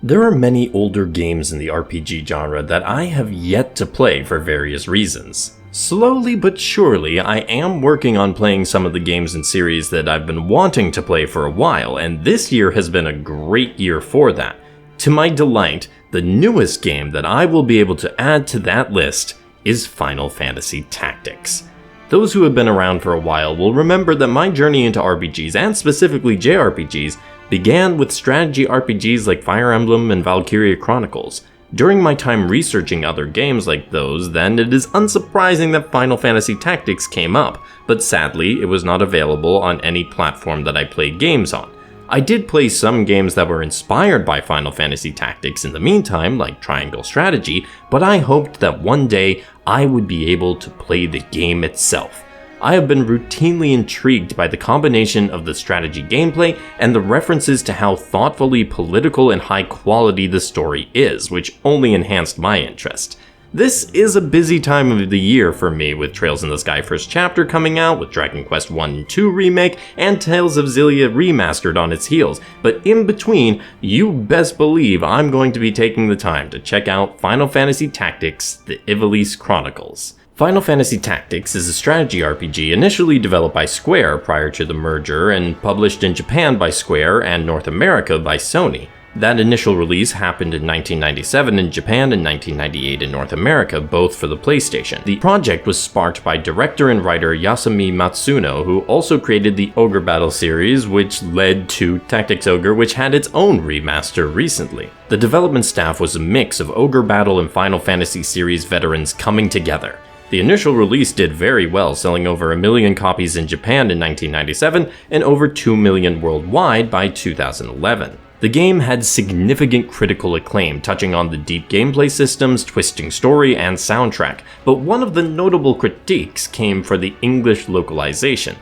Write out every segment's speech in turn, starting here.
There are many older games in the RPG genre that I have yet to play for various reasons. Slowly but surely, I am working on playing some of the games and series that I've been wanting to play for a while, and this year has been a great year for that. To my delight, the newest game that I will be able to add to that list is Final Fantasy Tactics. Those who have been around for a while will remember that my journey into RPGs, and specifically JRPGs, began with strategy RPGs like Fire Emblem and Ivalice Chronicles. During my time researching other games like those, then it is unsurprising that Final Fantasy Tactics came up, but sadly it was not available on any platform that I played games on. I did play some games that were inspired by Final Fantasy Tactics in the meantime, like Triangle Strategy, but I hoped that one day I would be able to play the game itself. I have been routinely intrigued by the combination of the strategy gameplay and the references to how thoughtfully political and high quality the story is, which only enhanced my interest. This is a busy time of the year for me, with Trails in the Sky First Chapter coming out, with Dragon Quest 1 and 2 remake, and Tales of Xillia remastered on its heels, but in between, you best believe I'm going to be taking the time to check out Final Fantasy Tactics: The Ivalice Chronicles. Final Fantasy Tactics is a strategy RPG initially developed by Square prior to the merger and published in Japan by Square and North America by Sony. That initial release happened in 1997 in Japan and 1998 in North America, both for the PlayStation. The project was sparked by director and writer Yasumi Matsuno, who also created the Ogre Battle series, which led to Tactics Ogre, which had its own remaster recently. The development staff was a mix of Ogre Battle and Final Fantasy series veterans coming together. The initial release did very well, selling over 1 million copies in Japan in 1997 and over 2 million worldwide by 2011. The game had significant critical acclaim, touching on the deep gameplay systems, twisting story, and soundtrack, but one of the notable critiques came for the English localization.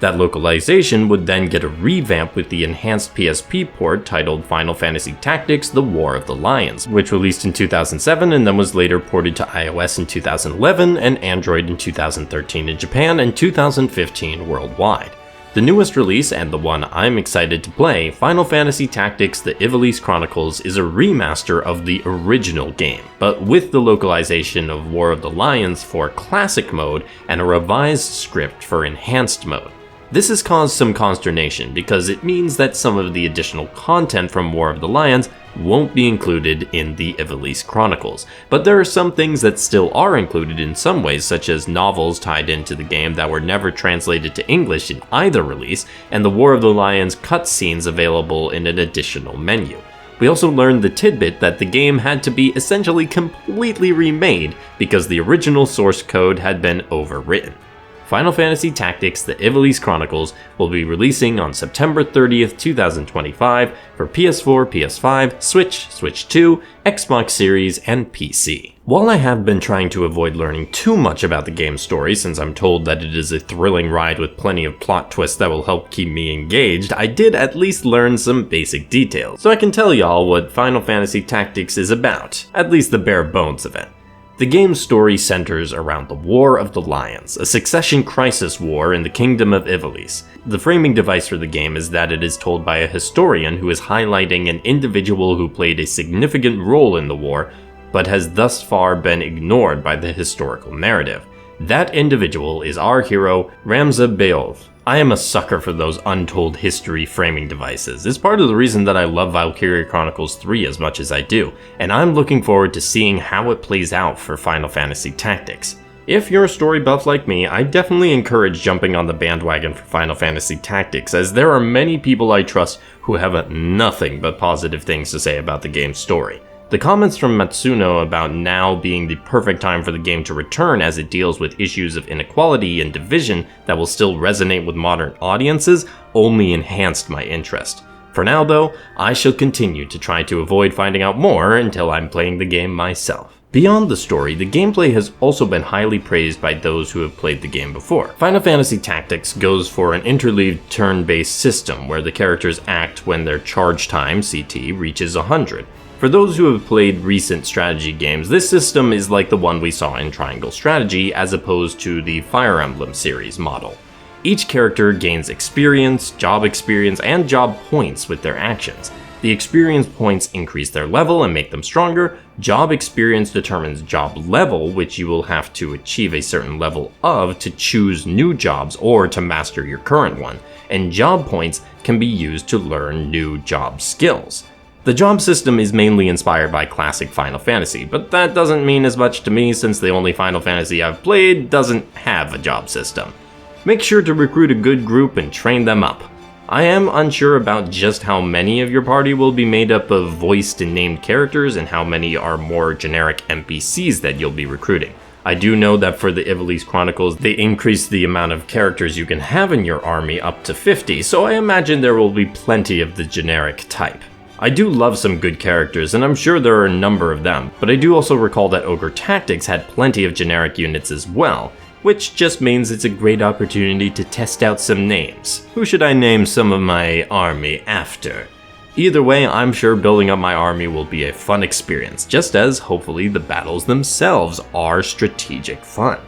That localization would then get a revamp with the enhanced PSP port titled Final Fantasy Tactics: The War of the Lions, which released in 2007 and then was later ported to iOS in 2011 and Android in 2013 in Japan and 2015 worldwide. The newest release, and the one I'm excited to play, Final Fantasy Tactics: The Ivalice Chronicles, is a remaster of the original game, but with the localization of War of the Lions for Classic Mode and a revised script for Enhanced Mode. This has caused some consternation because it means that some of the additional content from War of the Lions won't be included in the Ivalice Chronicles, but there are some things that still are included in some ways, such as novels tied into the game that were never translated to English in either release, and the War of the Lions cutscenes available in an additional menu. We also learned the tidbit that the game had to be essentially completely remade because the original source code had been overwritten. Final Fantasy Tactics: The Ivalice Chronicles will be releasing on September 30th, 2025 for PS4, PS5, Switch, Switch 2, Xbox Series, and PC. While I have been trying to avoid learning too much about the game's story since I'm told that it is a thrilling ride with plenty of plot twists that will help keep me engaged, I did at least learn some basic details, so I can tell y'all what Final Fantasy Tactics is about, at least the bare bones of it. The game's story centers around the War of the Lions, a succession crisis war in the Kingdom of Ivalice. The framing device for the game is that it is told by a historian who is highlighting an individual who played a significant role in the war, but has thus far been ignored by the historical narrative. That individual is our hero, Ramza Beov. I am a sucker for those untold history framing devices. It's part of the reason that I love Ivalice Chronicles 3 as much as I do, and I'm looking forward to seeing how it plays out for Final Fantasy Tactics. If you're a story buff like me, I definitely encourage jumping on the bandwagon for Final Fantasy Tactics, as there are many people I trust who have nothing but positive things to say about the game's story. The comments from Matsuno about now being the perfect time for the game to return as it deals with issues of inequality and division that will still resonate with modern audiences only enhanced my interest. For now though, I shall continue to try to avoid finding out more until I'm playing the game myself. Beyond the story, the gameplay has also been highly praised by those who have played the game before. Final Fantasy Tactics goes for an interleaved turn-based system where the characters act when their charge time, CT, reaches 100. For those who have played recent strategy games, this system is like the one we saw in Triangle Strategy as opposed to the Fire Emblem series model. Each character gains experience, and job points with their actions. The experience points increase their level and make them stronger. Job experience determines job level, which you will have to achieve a certain level of to choose new jobs or to master your current one. And job points can be used to learn new job skills. The job system is mainly inspired by classic Final Fantasy, but that doesn't mean as much to me since the only Final Fantasy I've played doesn't have a job system. Make sure to recruit a good group and train them up. I am unsure about just how many of your party will be made up of voiced and named characters and how many are more generic NPCs that you'll be recruiting. I do know that for the Ivalice Chronicles, they increased the amount of characters you can have in your army up to 50, so I imagine there will be plenty of the generic type. I do love some good characters, and I'm sure there are a number of them, but I do also recall that Ogre Tactics had plenty of generic units as well, which just means it's a great opportunity to test out some names. Who should I name some of my army after? Either way, I'm sure building up my army will be a fun experience, just as hopefully the battles themselves are strategic fun.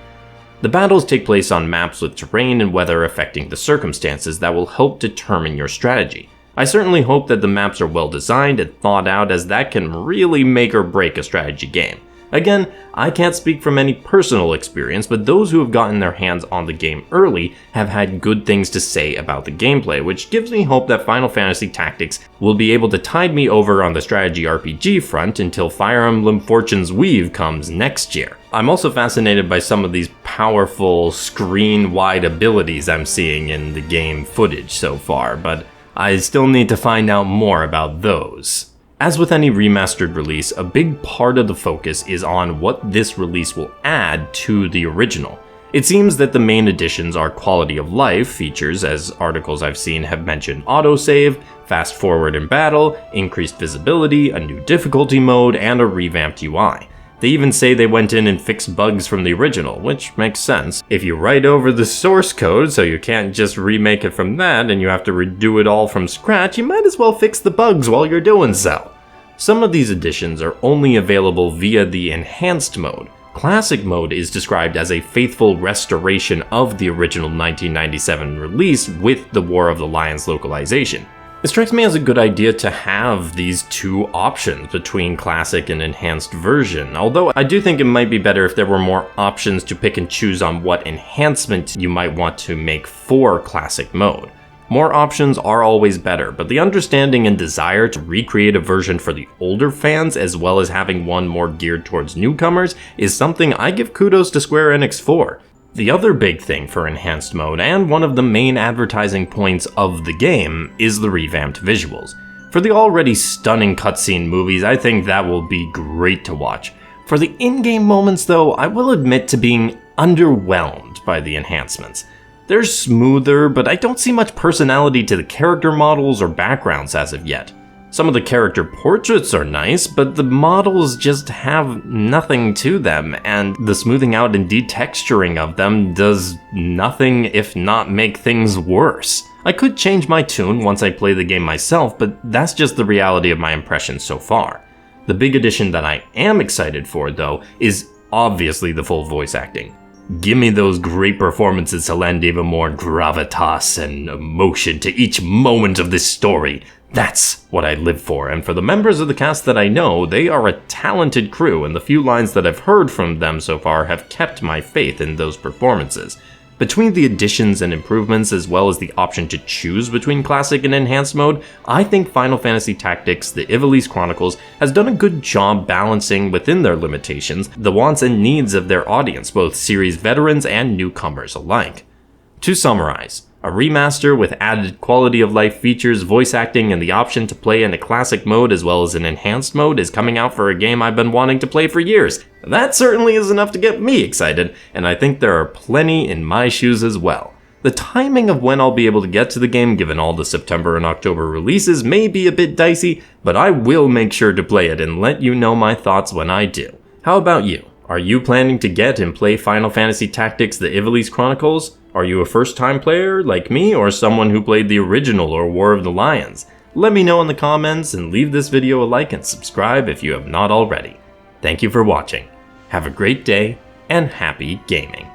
The battles take place on maps with terrain and weather affecting the circumstances that will help determine your strategy. I certainly hope that the maps are well designed and thought out, as that can really make or break a strategy game. Again, I can't speak from any personal experience, but those who have gotten their hands on the game early have had good things to say about the gameplay, which gives me hope that Final Fantasy Tactics will be able to tide me over on the strategy RPG front until Fire Emblem Fortune's Weave comes next year. I'm also fascinated by some of these powerful screen-wide abilities I'm seeing in the game footage so far, but I still need to find out more about those. As with any remastered release, a big part of the focus is on what this release will add to the original. It seems that the main additions are quality of life features, as articles I've seen have mentioned autosave, fast forward in battle, increased visibility, a new difficulty mode, and a revamped UI. They even say they went in and fixed bugs from the original, which makes sense. If you write over the source code so you can't just remake it from that and you have to redo it all from scratch, you might as well fix the bugs while you're doing so. Some of these additions are only available via the enhanced mode. Classic mode is described as a faithful restoration of the original 1997 release with the War of the Lions localization. It strikes me as a good idea to have these two options between classic and enhanced version, although I do think it might be better if there were more options to pick and choose on what enhancement you might want to make for classic mode. More options are always better, but the understanding and desire to recreate a version for the older fans as well as having one more geared towards newcomers is something I give kudos to Square Enix for. The other big thing for enhanced mode, and one of the main advertising points of the game, is the revamped visuals. For the already stunning cutscene movies, I think that will be great to watch. For the in-game moments though, I will admit to being underwhelmed by the enhancements. They're smoother, but I don't see much personality to the character models or backgrounds as of yet. Some of the character portraits are nice, but the models just have nothing to them, and the smoothing out and detexturing of them does nothing if not make things worse. I could change my tune once I play the game myself, but that's just the reality of my impressions so far. The big addition that I am excited for, though, is obviously the full voice acting. Give me those great performances to lend even more gravitas and emotion to each moment of this story. That's what I live for, and for the members of the cast that I know, they are a talented crew, and the few lines that I've heard from them so far have kept my faith in those performances. Between the additions and improvements, as well as the option to choose between classic and enhanced mode, I think Final Fantasy Tactics: The Ivalice Chronicles has done a good job balancing within their limitations the wants and needs of their audience, both series veterans and newcomers alike. To summarize, a remaster with added quality of life features, voice acting, and the option to play in a classic mode as well as an enhanced mode is coming out for a game I've been wanting to play for years. That certainly is enough to get me excited, and I think there are plenty in my shoes as well. The timing of when I'll be able to get to the game, given all the September and October releases, may be a bit dicey, but I will make sure to play it and let you know my thoughts when I do. How about you? Are you planning to get and play Final Fantasy Tactics: The Ivalice Chronicles? Are you a first-time player like me, or someone who played the original or War of the Lions? Let me know in the comments, and leave this video a like and subscribe if you have not already. Thank you for watching. Have a great day, and happy gaming.